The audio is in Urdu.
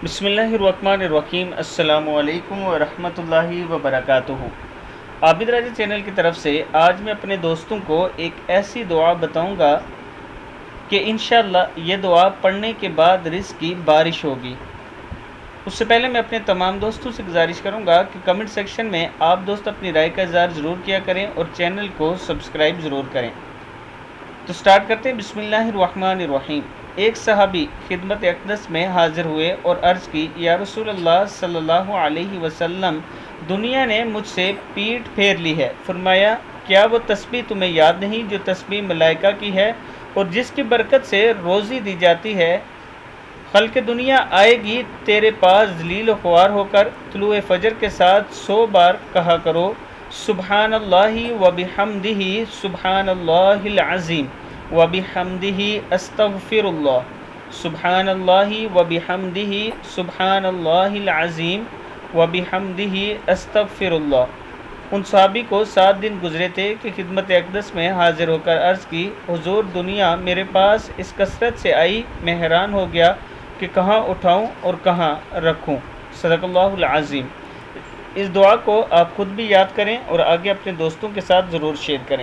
بسم اللہ الرحمن الرحیم۔ السلام علیکم ورحمۃ اللہ وبرکاتہ۔ عابد راجہ چینل کی طرف سے آج میں اپنے دوستوں کو ایک ایسی دعا بتاؤں گا کہ انشاءاللہ یہ دعا پڑھنے کے بعد رزق کی بارش ہوگی۔ اس سے پہلے میں اپنے تمام دوستوں سے گزارش کروں گا کہ کمنٹ سیکشن میں آپ دوست اپنی رائے کا اظہار ضرور کیا کریں اور چینل کو سبسکرائب ضرور کریں۔ تو سٹارٹ کرتے ہیں۔ بسم اللہ الرحمن الرحیم۔ ایک صحابی خدمت اقدس میں حاضر ہوئے اور عرض کی، یا رسول اللہ صلی اللہ علیہ وسلم، دنیا نے مجھ سے پیٹھ پھیر لی ہے۔ فرمایا، کیا وہ تسبیح تمہیں یاد نہیں جو تسبیح ملائکہ کی ہے اور جس کی برکت سے روزی دی جاتی ہے؟ خلق دنیا آئے گی تیرے پاس ذلیل و خوار ہو کر، طلوع فجر کے ساتھ 100 بار کہا کرو، سبحان اللہ و بحمدہ، سبحان اللہ العظیم و بحمدہ، استغفر اللہ، سبحان اللہ و بحمدہ، سبحان اللہ العظیم و بحمدہ، استغفر اللہ۔ ان صحابی کو 7 دن گزرے تھے کہ خدمت اقدس میں حاضر ہو کر عرض کی، حضور دنیا میرے پاس اس کثرت سے آئی، میں حیران ہو گیا کہ کہاں اٹھاؤں اور کہاں رکھوں۔ صدق اللہ العظیم۔ اس دعا کو آپ خود بھی یاد کریں اور آگے اپنے دوستوں کے ساتھ ضرور شیئر کریں۔